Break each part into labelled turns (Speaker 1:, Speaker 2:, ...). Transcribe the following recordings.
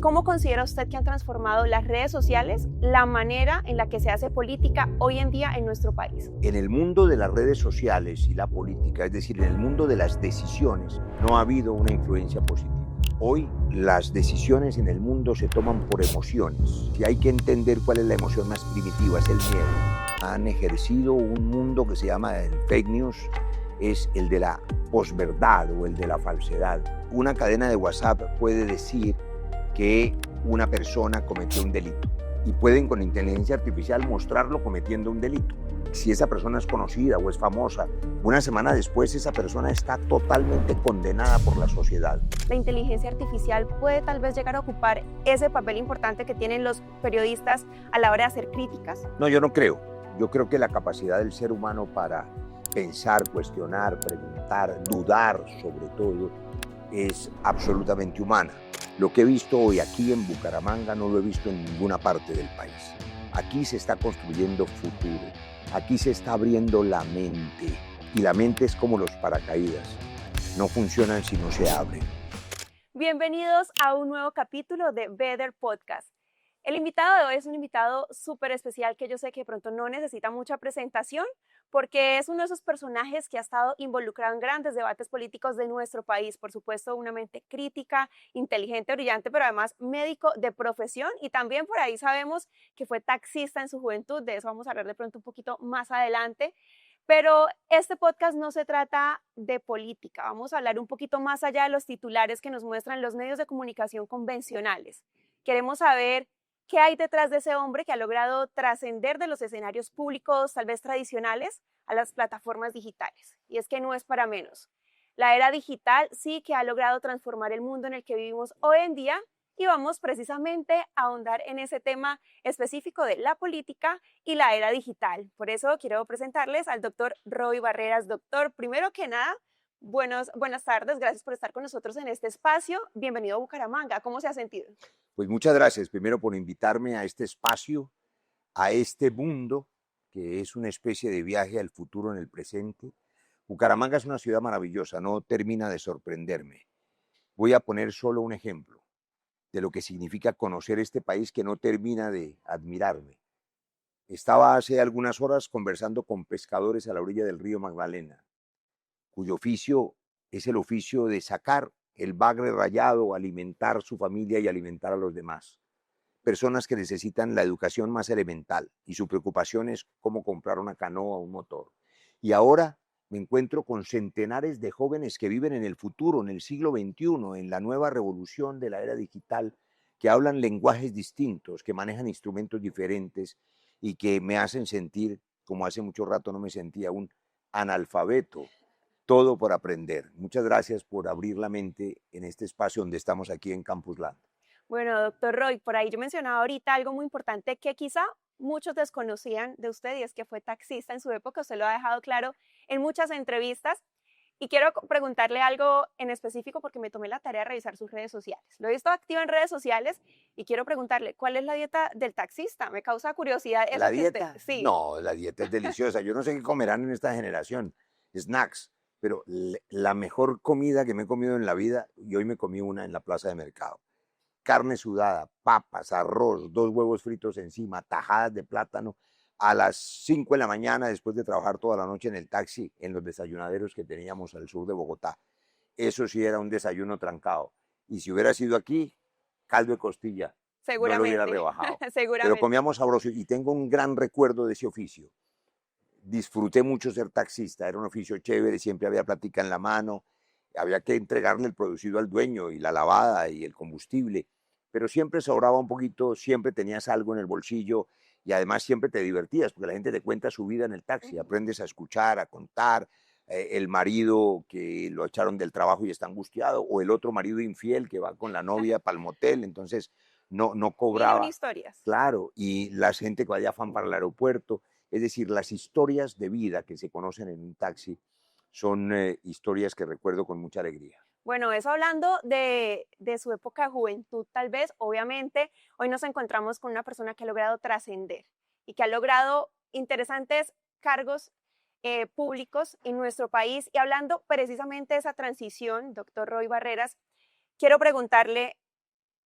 Speaker 1: ¿Cómo considera usted que han transformado las redes sociales la manera en la que se hace política hoy en día en nuestro país?
Speaker 2: En el mundo de las redes sociales y la política, es decir, en el mundo de las decisiones, no ha habido una influencia positiva. Hoy las decisiones en el mundo se toman por emociones. Si hay que entender cuál es la emoción más primitiva, es el miedo. Han ejercido un mundo que se llama el fake news, es el de la posverdad o el de la falsedad. Una cadena de WhatsApp puede decir que una persona cometió un delito y pueden con inteligencia artificial mostrarlo cometiendo un delito. Si esa persona es conocida o es famosa, una semana después esa persona está totalmente condenada por la sociedad.
Speaker 1: ¿La inteligencia artificial puede tal vez llegar a ocupar ese papel importante que tienen los periodistas a la hora de hacer críticas?
Speaker 2: No, yo no creo. Yo creo que la capacidad del ser humano para pensar, cuestionar, preguntar, dudar sobre todo, es absolutamente humana. Lo que he visto hoy aquí en Bucaramanga no lo he visto en ninguna parte del país. Aquí se está construyendo futuro, aquí se está abriendo la mente y la mente es como los paracaídas, no funcionan si no se abren.
Speaker 1: Bienvenidos a un nuevo capítulo de Better Podcast. El invitado de hoy es un invitado súper especial que yo sé que de pronto no necesita mucha presentación porque es uno de esos personajes que ha estado involucrado en grandes debates políticos de nuestro país. Por supuesto, una mente crítica, inteligente, brillante, pero además médico de profesión y también por ahí sabemos que fue taxista en su juventud. De eso vamos a hablar de pronto un poquito más adelante. Pero este podcast no se trata de política. Vamos a hablar un poquito más allá de los titulares que nos muestran los medios de comunicación convencionales. Queremos saber ¿qué hay detrás de ese hombre que ha logrado trascender de los escenarios públicos, tal vez tradicionales, a las plataformas digitales? Y es que no es para menos. La era digital sí que ha logrado transformar el mundo en el que vivimos hoy en día y vamos precisamente a ahondar en ese tema específico de la política y la era digital. Por eso quiero presentarles al doctor Roy Barreras. Doctor, primero que nada, buenas tardes, gracias por estar con nosotros en este espacio. Bienvenido a Bucaramanga, ¿cómo se ha sentido?
Speaker 2: Pues muchas gracias primero por invitarme a este espacio, a este mundo que es una especie de viaje al futuro en el presente. Bucaramanga es una ciudad maravillosa, no termina de sorprenderme. Voy a poner solo un ejemplo de lo que significa conocer este país que no termina de admirarme. Estaba hace algunas horas conversando con pescadores a la orilla del río Magdalena, cuyo oficio es el oficio de sacar el bagre rayado, alimentar su familia y alimentar a los demás. Personas que necesitan la educación más elemental y su preocupación es cómo comprar una canoa o un motor. Y ahora me encuentro con centenares de jóvenes que viven en el futuro, en el siglo XXI, en la nueva revolución de la era digital, que hablan lenguajes distintos, que manejan instrumentos diferentes y que me hacen sentir, como hace mucho rato no me sentía, un analfabeto. Todo por aprender. Muchas gracias por abrir la mente en este espacio donde estamos aquí en Campusland.
Speaker 1: Bueno, doctor Roy, por ahí yo mencionaba ahorita algo muy importante que quizá muchos desconocían de usted y es que fue taxista en su época, usted lo ha dejado claro en muchas entrevistas y quiero preguntarle algo en específico porque me tomé la tarea de revisar sus redes sociales. Lo he visto activo en redes sociales y quiero preguntarle, ¿cuál es la dieta del taxista? Me causa curiosidad eso
Speaker 2: ¿La
Speaker 1: que usted...
Speaker 2: dieta?
Speaker 1: Sí.
Speaker 2: No, la dieta es deliciosa. Yo no sé qué comerán en esta generación. Snacks. Pero la mejor comida que me he comido en la vida, y hoy me comí una en la plaza de mercado. Carne sudada, papas, arroz, 2 huevos fritos encima, tajadas de plátano, a las 5 de la mañana después de trabajar toda la noche en el taxi, en los desayunaderos que teníamos al sur de Bogotá. Eso sí era un desayuno trancado. Y si hubiera sido aquí, caldo de costilla, no lo hubiera rebajado.
Speaker 1: Seguramente.
Speaker 2: Pero comíamos sabroso y tengo un gran recuerdo de ese oficio. Disfruté mucho ser taxista, era un oficio chévere, siempre había plática en la mano, había que entregarle el producido al dueño y la lavada y el combustible, pero siempre sobraba un poquito, siempre tenías algo en el bolsillo y además siempre te divertías porque la gente te cuenta su vida en el taxi, aprendes a escuchar, a contar, el marido que lo echaron del trabajo y está angustiado, o el otro marido infiel que va con la novia para el motel, entonces no cobraba.
Speaker 1: Historias.
Speaker 2: Claro, y la gente que va de afán para el aeropuerto. Es decir, las historias de vida que se conocen en un taxi son historias que recuerdo con mucha alegría.
Speaker 1: Bueno, eso hablando de su época de juventud, tal vez, obviamente, hoy nos encontramos con una persona que ha logrado trascender y que ha logrado interesantes cargos públicos en nuestro país. Y hablando precisamente de esa transición, doctor Roy Barreras, quiero preguntarle,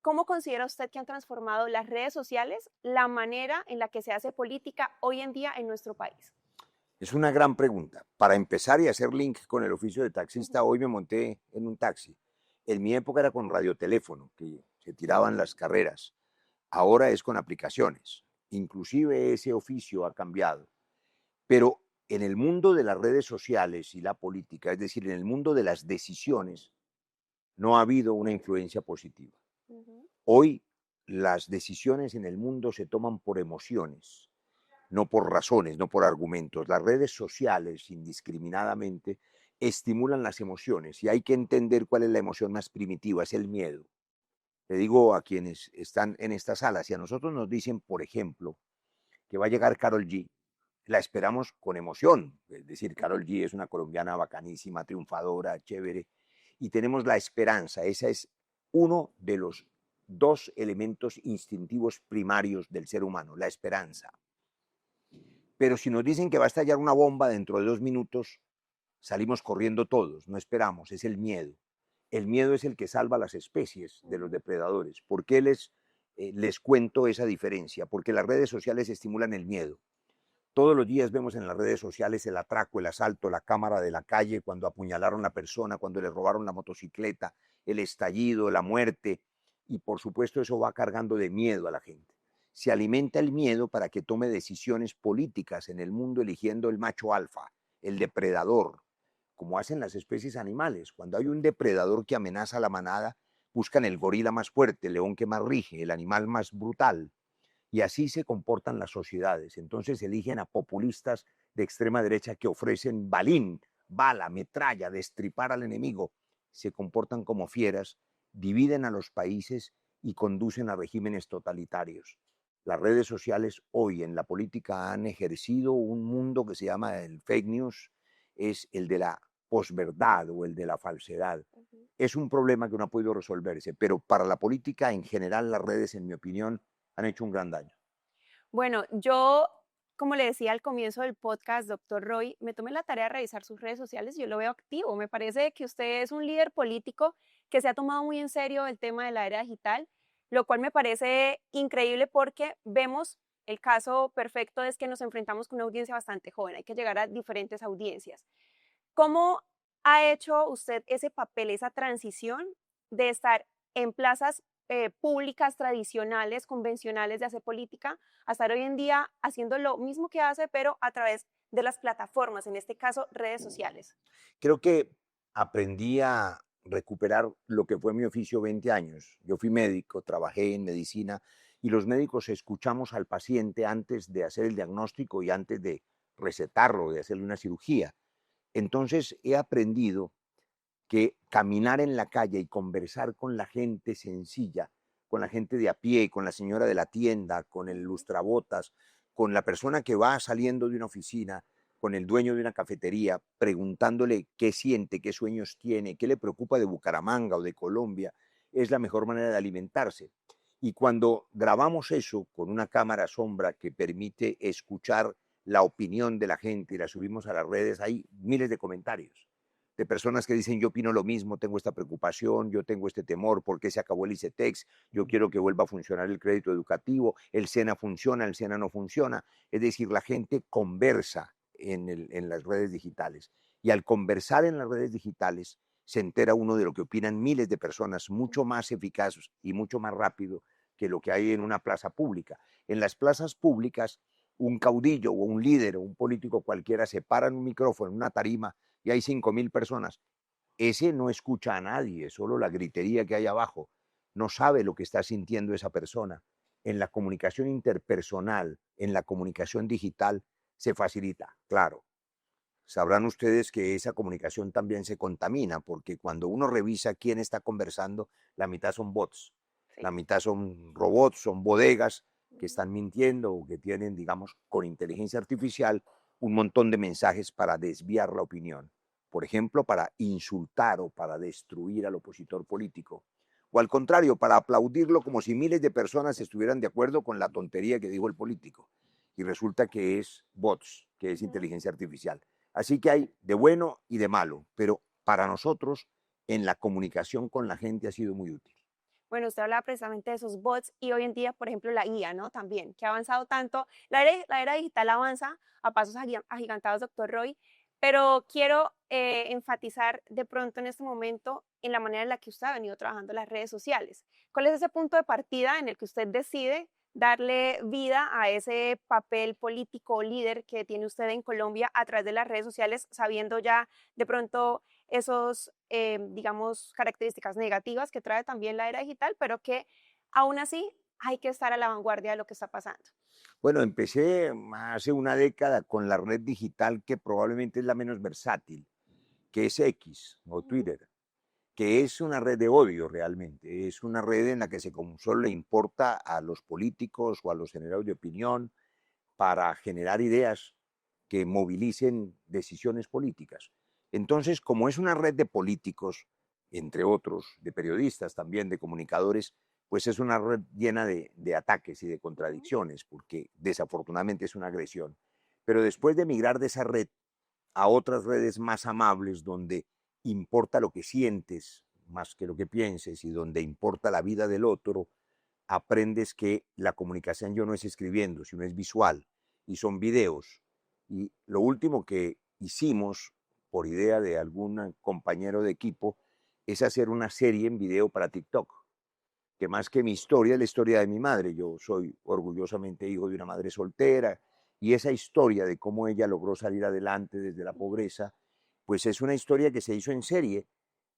Speaker 1: ¿cómo considera usted que han transformado las redes sociales la manera en la que se hace política hoy en día en nuestro país?
Speaker 2: Es una gran pregunta. Para empezar y hacer link con el oficio de taxista, hoy me monté en un taxi. En mi época era con radioteléfono, que se tiraban las carreras. Ahora es con aplicaciones. Inclusive ese oficio ha cambiado. Pero en el mundo de las redes sociales y la política, es decir, en el mundo de las decisiones, no ha habido una influencia positiva. Hoy las decisiones en el mundo se toman por emociones, no por razones, no por argumentos. Las redes sociales, indiscriminadamente, estimulan las emociones y hay que entender cuál es la emoción más primitiva, es el miedo. Le digo a quienes están en esta sala, si a nosotros nos dicen, por ejemplo, que va a llegar Karol G, la esperamos con emoción. Es decir, Karol G es una colombiana bacanísima, triunfadora, chévere, y tenemos la esperanza. Ese es uno de los dos elementos instintivos primarios del ser humano, la esperanza. Pero si nos dicen que va a estallar una bomba dentro de 2 minutos, salimos corriendo todos, no esperamos, es el miedo. El miedo es el que salva a las especies de los depredadores. ¿Por qué les cuento esa diferencia? Porque las redes sociales estimulan el miedo. Todos los días vemos en las redes sociales el atraco, el asalto, la cámara de la calle, cuando apuñalaron a la persona, cuando le robaron la motocicleta, el estallido, la muerte, y por supuesto eso va cargando de miedo a la gente. Se alimenta el miedo para que tome decisiones políticas en el mundo eligiendo el macho alfa, el depredador, como hacen las especies animales. Cuando hay un depredador que amenaza a la manada, buscan el gorila más fuerte, el león que más rige, el animal más brutal. Y así se comportan las sociedades. Entonces eligen a populistas de extrema derecha que ofrecen balín, bala, metralla, destripar al enemigo. Se comportan como fieras, dividen a los países y conducen a regímenes totalitarios. Las redes sociales hoy en la política han ejercido un mundo que se llama el fake news, es el de la posverdad o el de la falsedad. Es un problema que no ha podido resolverse, pero para la política en general las redes, en mi opinión, han hecho un gran daño.
Speaker 1: Bueno, yo, como le decía al comienzo del podcast, doctor Roy, me tomé la tarea de revisar sus redes sociales y yo lo veo activo. Me parece que usted es un líder político que se ha tomado muy en serio el tema de la era digital, lo cual me parece increíble porque vemos el caso perfecto es que nos enfrentamos con una audiencia bastante joven, hay que llegar a diferentes audiencias. ¿Cómo ha hecho usted ese papel, esa transición de estar en plazas públicas tradicionales, convencionales de hacer política, a estar hoy en día haciendo lo mismo que hace, pero a través de las plataformas, en este caso redes sociales?
Speaker 2: Creo que aprendí a recuperar lo que fue mi oficio 20 años. Yo fui médico, trabajé en medicina y los médicos escuchamos al paciente antes de hacer el diagnóstico y antes de recetarlo, de hacerle una cirugía. Entonces he aprendido que caminar en la calle y conversar con la gente sencilla, con la gente de a pie, con la señora de la tienda, con el lustrabotas, con la persona que va saliendo de una oficina, con el dueño de una cafetería, preguntándole qué siente, qué sueños tiene, qué le preocupa de Bucaramanga o de Colombia, es la mejor manera de alimentarse. Y cuando grabamos eso con una cámara sombra que permite escuchar la opinión de la gente y la subimos a las redes, hay miles de comentarios de personas que dicen yo opino lo mismo, tengo esta preocupación, yo tengo este temor, ¿por qué se acabó el ICETEX? Yo quiero que vuelva a funcionar el crédito educativo, el SENA funciona, el SENA no funciona. Es decir, la gente conversa en las redes digitales y al conversar en las redes digitales se entera uno de lo que opinan miles de personas, mucho más eficaz y mucho más rápido que lo que hay en una plaza pública. En las plazas públicas, un caudillo o un líder o un político cualquiera se para en un micrófono, en una tarima, y hay 5.000 personas. Ese no escucha a nadie, solo la gritería que hay abajo. No sabe lo que está sintiendo esa persona. En la comunicación interpersonal, en la comunicación digital, se facilita, claro. Sabrán ustedes que esa comunicación también se contamina, porque cuando uno revisa quién está conversando, la mitad son bots,
Speaker 1: Sí.
Speaker 2: la mitad son robots, son bodegas que están mintiendo o que tienen, digamos, con inteligencia artificial, un montón de mensajes para desviar la opinión. Por ejemplo, para insultar o para destruir al opositor político. O al contrario, para aplaudirlo como si miles de personas estuvieran de acuerdo con la tontería que dijo el político. Y resulta que es bots, que es inteligencia artificial. Así que hay de bueno y de malo, pero para nosotros en la comunicación con la gente ha sido muy útil.
Speaker 1: Bueno, usted hablaba precisamente de esos bots y hoy en día, por ejemplo, la IA, ¿no? También, que ha avanzado tanto. La era digital avanza a pasos agigantados, doctor Roy, pero quiero enfatizar de pronto en este momento en la manera en la que usted ha venido trabajando las redes sociales. ¿Cuál es ese punto de partida en el que usted decide darle vida a ese papel político o líder que tiene usted en Colombia a través de las redes sociales, sabiendo ya de pronto esos, digamos, características negativas que trae también la era digital, pero que aún así hay que estar a la vanguardia de lo que está pasando?
Speaker 2: Bueno, empecé hace una década con la red digital que probablemente es la menos versátil, que es X o
Speaker 1: Ujú.
Speaker 2: Twitter, que es una red de odio realmente. Es una red en la que como solo le importa a los políticos o a los generadores de opinión para generar ideas que movilicen decisiones políticas. Entonces, como es una red de políticos, entre otros, de periodistas también, de comunicadores, pues es una red llena de ataques y de
Speaker 1: Ujú.
Speaker 2: contradicciones, porque desafortunadamente es una agresión. Pero después de migrar de esa red a otras redes más amables, donde importa lo que sientes más que lo que pienses y donde importa la vida del otro, aprendes que la comunicación ya no es escribiendo, sino es visual y son videos. Y lo último que hicimos, por idea de algún compañero de equipo, es hacer una serie en video para TikTok, que más que mi historia es la historia de mi madre. Yo soy orgullosamente hijo de una madre soltera y esa historia de cómo ella logró salir adelante desde la pobreza, pues es una historia que se hizo en series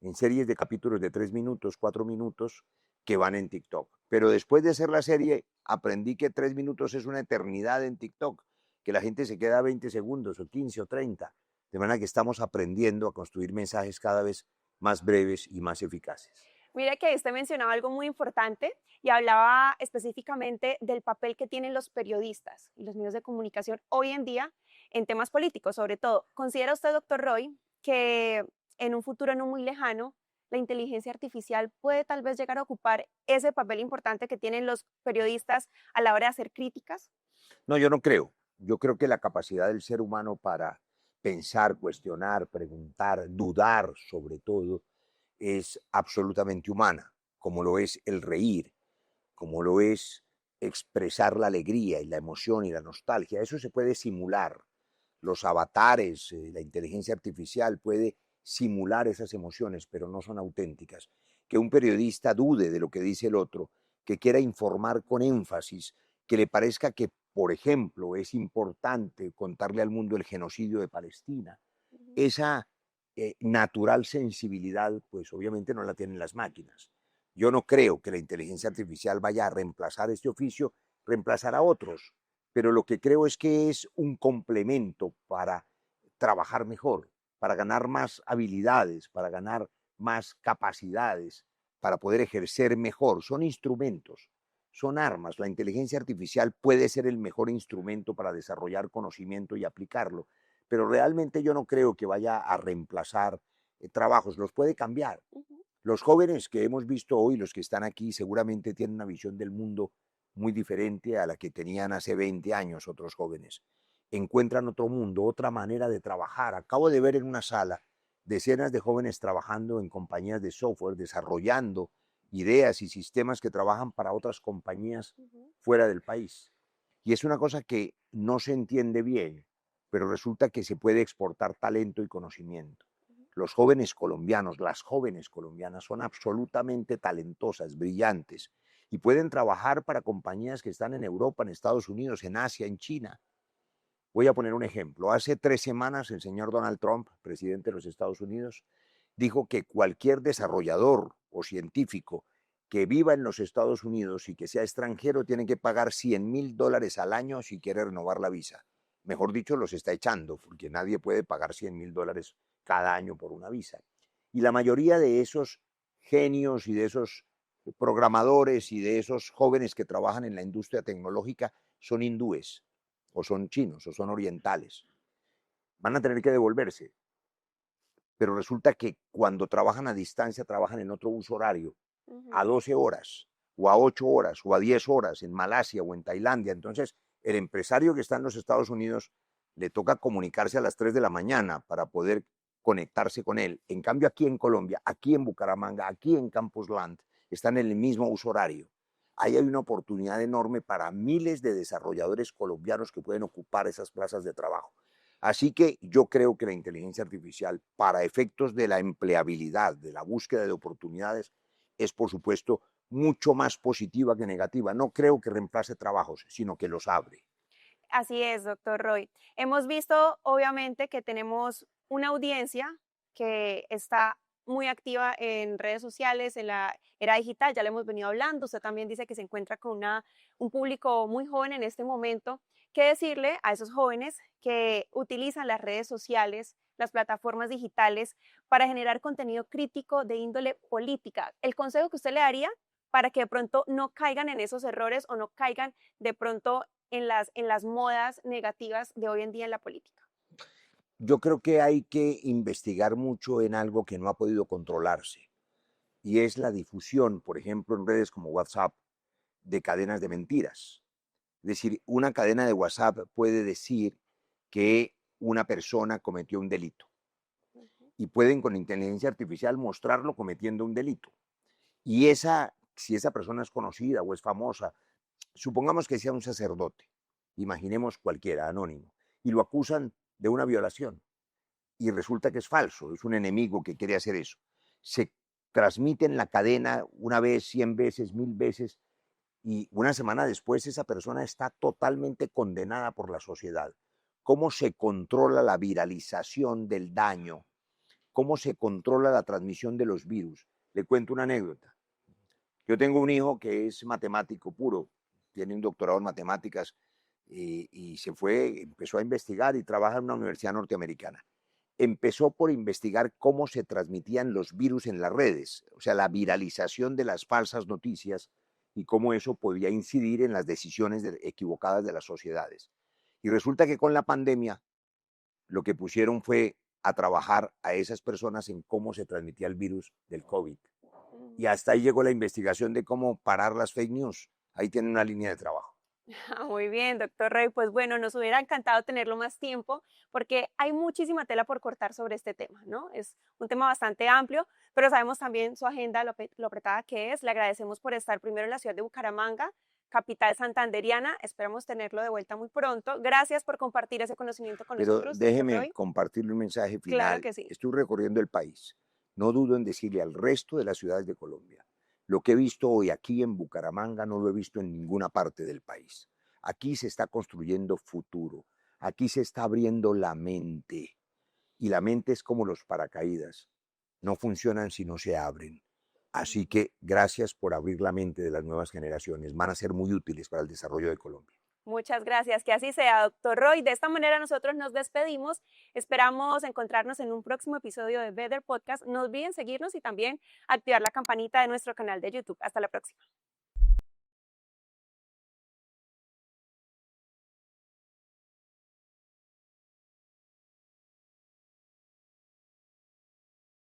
Speaker 2: de capítulos de 3 minutos, 4 minutos, que van en TikTok. Pero después de hacer la serie, aprendí que 3 minutos es una eternidad en TikTok, que la gente se queda 20 segundos o 15 o 30. De manera que estamos aprendiendo a construir mensajes cada vez más breves y más eficaces.
Speaker 1: Mira que usted mencionaba algo muy importante y hablaba específicamente del papel que tienen los periodistas y los medios de comunicación hoy en día en temas políticos, sobre todo. ¿Considera usted, doctor Roy, que en un futuro no muy lejano la inteligencia artificial puede tal vez llegar a ocupar ese papel importante que tienen los periodistas a la hora de hacer críticas?
Speaker 2: No, yo no creo. Yo creo que la capacidad del ser humano para pensar, cuestionar, preguntar, dudar sobre todo, es absolutamente humana, como lo es el reír, como lo es expresar la alegría y la emoción y la nostalgia. Eso se puede simular. Los avatares, la inteligencia artificial puede simular esas emociones, pero no son auténticas. Que un periodista dude de lo que dice el otro, que quiera informar con énfasis, que le parezca que, por ejemplo, es importante contarle al mundo el genocidio de Palestina.
Speaker 1: Ujú.
Speaker 2: Esa natural sensibilidad, pues obviamente no la tienen las máquinas. Yo no creo que la inteligencia artificial vaya a reemplazar este oficio, reemplazar a otros, pero lo que creo es que es un complemento para trabajar mejor, para ganar más habilidades, para ganar más capacidades, para poder ejercer mejor. Son instrumentos, son armas. La inteligencia artificial puede ser el mejor instrumento para desarrollar conocimiento y aplicarlo, pero realmente yo no creo que vaya a reemplazar trabajos, los puede cambiar.
Speaker 1: Ujú.
Speaker 2: Los jóvenes que hemos visto hoy, los que están aquí, seguramente tienen una visión del mundo muy diferente a la que tenían hace 20 años otros jóvenes. Encuentran otro mundo, otra manera de trabajar. Acabo de ver en una sala decenas de jóvenes trabajando en compañías de software, desarrollando ideas y sistemas que trabajan para otras compañías
Speaker 1: Ujú.
Speaker 2: fuera del país. Y es una cosa que no se entiende bien, pero resulta que se puede exportar talento y conocimiento.
Speaker 1: Ujú.
Speaker 2: Los jóvenes colombianos, las jóvenes colombianas son absolutamente talentosas, brillantes y pueden trabajar para compañías que están en Europa, en Estados Unidos, en Asia, en China. Voy a poner un ejemplo. Hace 3 semanas el señor Donald Trump, presidente de los Estados Unidos, dijo que cualquier desarrollador o científico que viva en los Estados Unidos y que sea extranjero tiene que pagar $100,000 al año si quiere renovar la visa. Mejor dicho, los está echando, porque nadie puede pagar $100,000 cada año por una visa. Y la mayoría de esos genios y de esos programadores y de esos jóvenes que trabajan en la industria tecnológica son hindúes, o son chinos, o son orientales. Van a tener que devolverse, pero resulta que cuando trabajan a distancia, trabajan en otro uso horario, a
Speaker 1: Ujú.
Speaker 2: 12 horas, o a 8 horas, o a 10 horas en Malasia o en Tailandia. Entonces, el empresario que está en los Estados Unidos le toca comunicarse a las 3 de la mañana para poder conectarse con él. En cambio, aquí en Colombia, aquí en Bucaramanga, aquí en Campos Land, están en el mismo uso horario. Ahí hay una oportunidad enorme para miles de desarrolladores colombianos que pueden ocupar esas plazas de trabajo. Así que yo creo que la inteligencia artificial, para efectos de la empleabilidad, de la búsqueda de oportunidades, es por supuesto mucho más positiva que negativa. No creo que reemplace trabajos, sino que los abre.
Speaker 1: Así es, doctor Roy. Hemos visto, obviamente, que tenemos una audiencia que está muy activa en redes sociales, en la era digital, ya lo hemos venido hablando. Usted también dice que se encuentra con un público muy joven en este momento. ¿Qué decirle a esos jóvenes que utilizan las redes sociales, las plataformas digitales, para generar contenido crítico de índole política? El consejo que usted le daría para que de pronto no caigan en esos errores o no caigan de pronto en las modas negativas de hoy en día en la política.
Speaker 2: Yo creo que hay que investigar mucho en algo que no ha podido controlarse, y es la difusión, por ejemplo, en redes como WhatsApp, de cadenas de mentiras. Es decir, una cadena de WhatsApp puede decir que una persona cometió un delito
Speaker 1: Ujú.
Speaker 2: y pueden con inteligencia artificial mostrarlo cometiendo un delito. Y si esa persona es conocida o es famosa, supongamos que sea un sacerdote, imaginemos cualquiera, anónimo, y lo acusan de una violación y resulta que es falso, es un enemigo que quiere hacer eso. Se transmite en la cadena una vez, 100 veces, 1000 veces, y una semana después esa persona está totalmente condenada por la sociedad. ¿Cómo se controla la viralización del daño? ¿Cómo se controla la transmisión de los virus? Le cuento una anécdota. Yo tengo un hijo que es matemático puro, tiene un doctorado en matemáticas y empezó a investigar y trabaja en una universidad norteamericana. Empezó por investigar cómo se transmitían los virus en las redes, o sea, la viralización de las falsas noticias y cómo eso podía incidir en las decisiones equivocadas de las sociedades. Y resulta que con la pandemia lo que pusieron fue a trabajar a esas personas en cómo se transmitía el virus del COVID. Y hasta ahí llegó la investigación de cómo parar las fake news. Ahí tienen una línea de trabajo.
Speaker 1: Muy bien, doctor Rey. Pues bueno, nos hubiera encantado tenerlo más tiempo porque hay muchísima tela por cortar sobre este tema, ¿no? Es un tema bastante amplio, pero sabemos también su agenda, lo apretada que es. Le agradecemos por estar primero en la ciudad de Bucaramanga, capital santanderiana. Esperamos tenerlo de vuelta muy pronto. Gracias por compartir ese conocimiento con
Speaker 2: Pero
Speaker 1: nosotros, doctor
Speaker 2: déjeme
Speaker 1: Roy.
Speaker 2: compartirle un mensaje
Speaker 1: Claro
Speaker 2: final.
Speaker 1: que sí.
Speaker 2: Estoy recorriendo el país. No dudo en decirle al resto de las ciudades de Colombia, lo que he visto hoy aquí en Bucaramanga no lo he visto en ninguna parte del país. Aquí se está construyendo futuro. Aquí se está abriendo la mente. Y la mente es como los paracaídas. No funcionan si no se abren. Así que gracias por abrir la mente de las nuevas generaciones. Van a ser muy útiles para el desarrollo de Colombia.
Speaker 1: Muchas gracias, que así sea, doctor Roy. De esta manera nosotros nos despedimos. Esperamos encontrarnos en un próximo episodio de Better Podcast. No olviden seguirnos y también activar la campanita de nuestro canal de YouTube. Hasta la próxima.